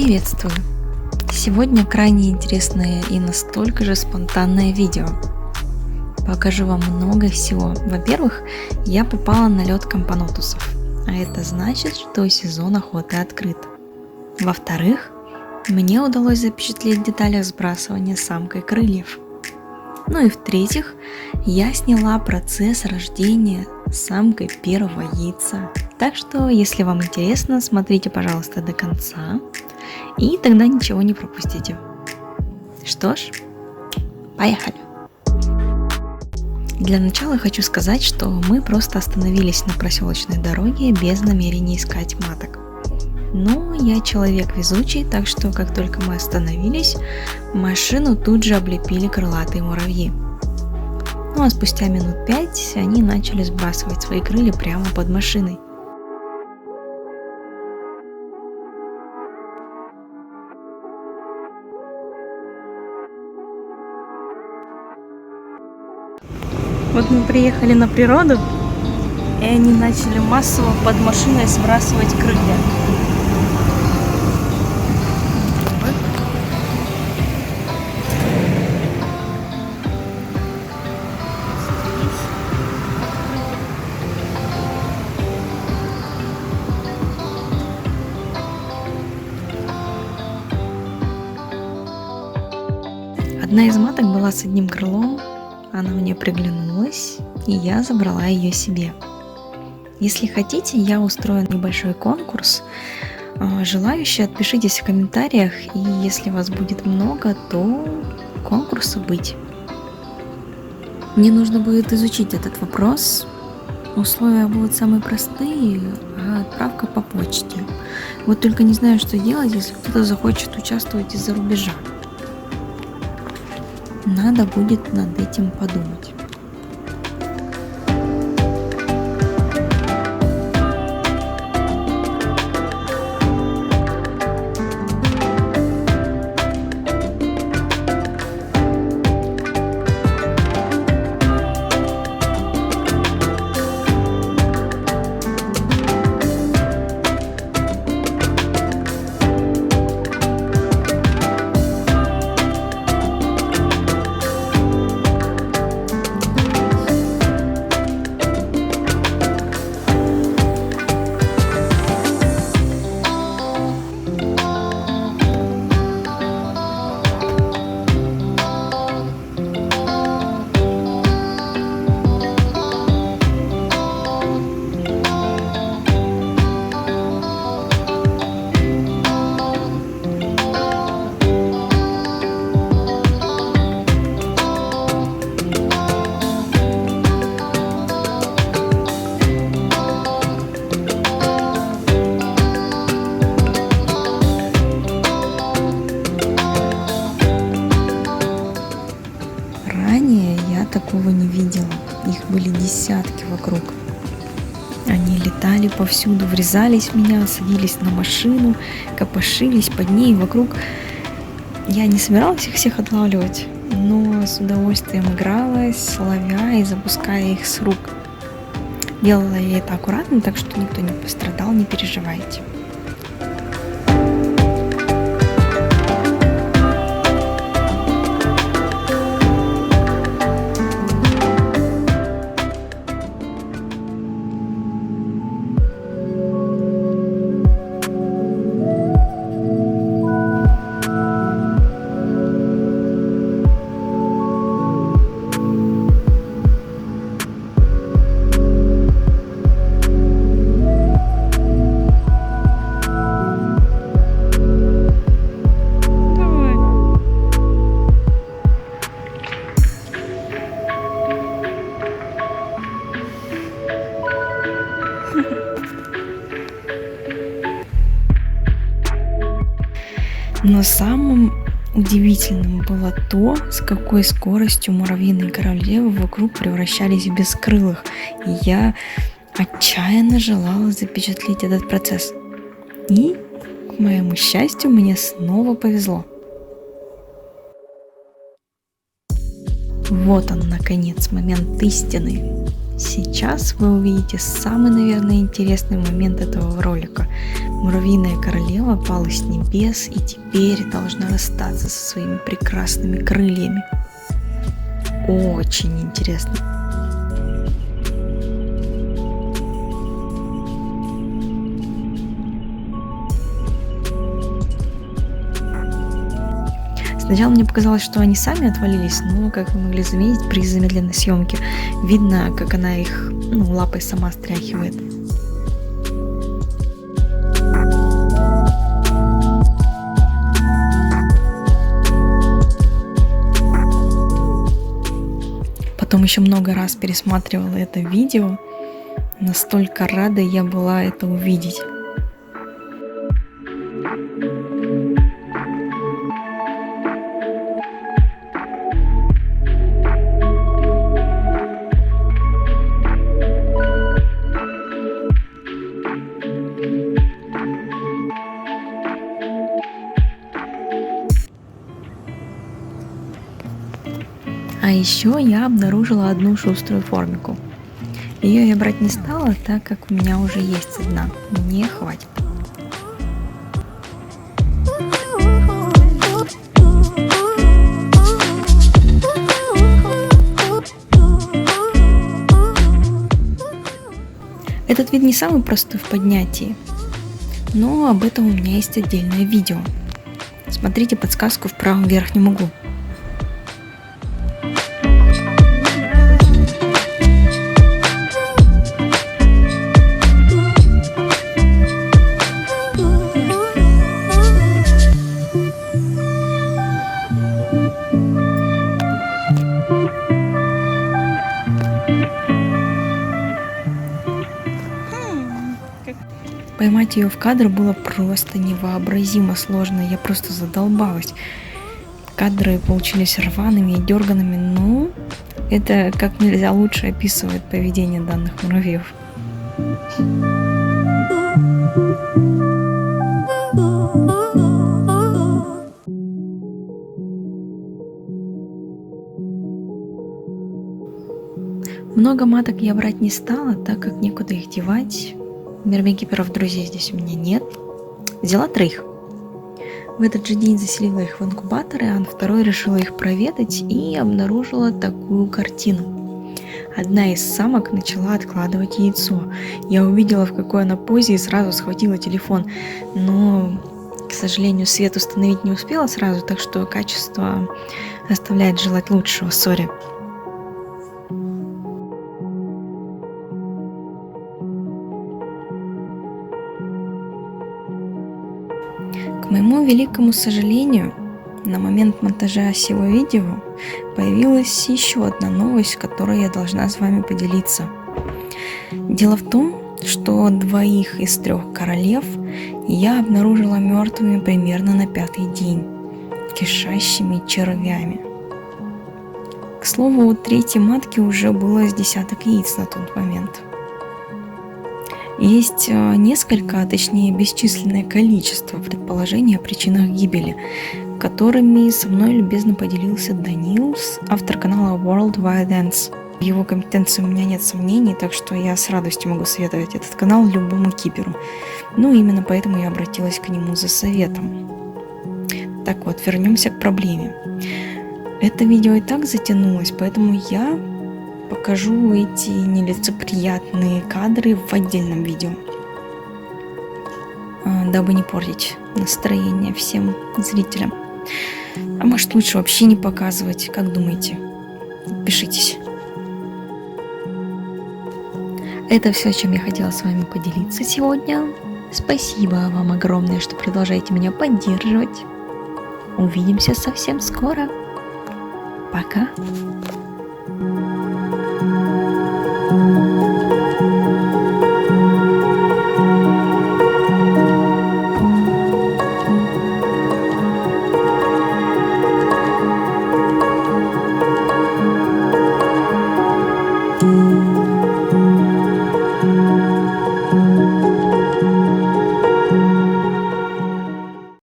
Приветствую! Сегодня крайне интересное и настолько же спонтанное видео. Покажу вам много всего. Во-первых, я попала на лед Компонотусов, а это значит, что сезон охоты открыт. Во-вторых, мне удалось запечатлеть в деталях сбрасывания самкой крыльев. Ну и в-третьих, я сняла процесс рождения самкой первого яйца. Так что, если вам интересно, смотрите, пожалуйста, до конца, и тогда ничего не пропустите. Что ж, поехали! Для начала хочу сказать, что мы просто остановились на проселочной дороге без намерения искать маток. Но я человек везучий, так что как только мы остановились, машину тут же облепили крылатые муравьи. Ну а спустя минут 5 они начали сбрасывать свои крылья прямо под машиной. Вот мы приехали на природу, и они начали массово под машиной сбрасывать крылья. Одна из маток была с одним крылом, она мне приглянулась, и я забрала ее себе. Если хотите, я устрою небольшой конкурс. Желающие, отпишитесь в комментариях, и если вас будет много, то конкурсу быть. Мне нужно будет изучить этот вопрос. Условия будут самые простые, а отправка по почте. Вот только не знаю, что делать, если кто-то захочет участвовать из-за рубежа. Надо будет над этим подумать. Ранее я такого не видела, их были десятки вокруг. Они летали повсюду, врезались в меня, садились на машину, копошились под ней и вокруг. Я не собиралась их всех отлавливать, но с удовольствием игралась, ловя и запуская их с рук. Делала я это аккуратно, так что никто не пострадал, не переживайте. Но самым удивительным было то, с какой скоростью муравьиные королевы вокруг превращались в бескрылых, и я отчаянно желала запечатлеть этот процесс. И, к моему счастью, мне снова повезло. Вот он, наконец, момент истины. Сейчас вы увидите самый, наверное, интересный момент этого ролика. Муравьиная королева пала с небес и теперь должна расстаться со своими прекрасными крыльями. Очень интересно. Сначала мне показалось, что они сами отвалились, но, как вы могли заметить, при замедленной съемке видно, как она их лапой сама стряхивает. Потом еще много раз пересматривала это видео. Настолько рада я была это увидеть. А еще я обнаружила одну шуструю формику. Ее я брать не стала, так как у меня уже есть одна. Мне хватит. Этот вид не самый простой в поднятии, но об этом у меня есть отдельное видео. Смотрите подсказку в правом верхнем углу. Поймать ее в кадр было просто невообразимо сложно, я просто задолбалась. Кадры получились рваными и дерганными, но это как нельзя лучше описывает поведение данных муравьев. Много маток я брать не стала, так как некуда их девать. Мирмикиперов друзей здесь у меня нет. Взяла 3. В этот же день заселила их в инкубаторы, а на второй решила их проведать и обнаружила такую картину. Одна из самок начала откладывать яйцо. Я увидела, в какой она позе, и сразу схватила телефон. Но, к сожалению, свет установить не успела сразу, так что качество оставляет желать лучшего. Сори. К моему великому сожалению, на момент монтажа сего видео появилась еще одна новость, которой я должна с вами поделиться. Дело в том, что 2 из 3 королев я обнаружила мертвыми примерно на 5-й день, кишащими червями. К слову, у 3-й матки уже было с десяток яиц на тот момент. Есть несколько, а точнее бесчисленное количество предположений о причинах гибели, которыми со мной любезно поделился Данил, автор канала World Wide Ants. В его компетенции у меня нет сомнений, так что я с радостью могу советовать этот канал любому киперу. Именно поэтому я обратилась к нему за советом. Так вот, вернемся к проблеме. Это видео и так затянулось, поэтому я покажу эти нелицеприятные кадры в отдельном видео, дабы не портить настроение всем зрителям. А может, лучше вообще не показывать, как думаете? Пишитесь. Это все, чем я хотела с вами поделиться сегодня. Спасибо вам огромное, что продолжаете меня поддерживать. Увидимся совсем скоро. Пока.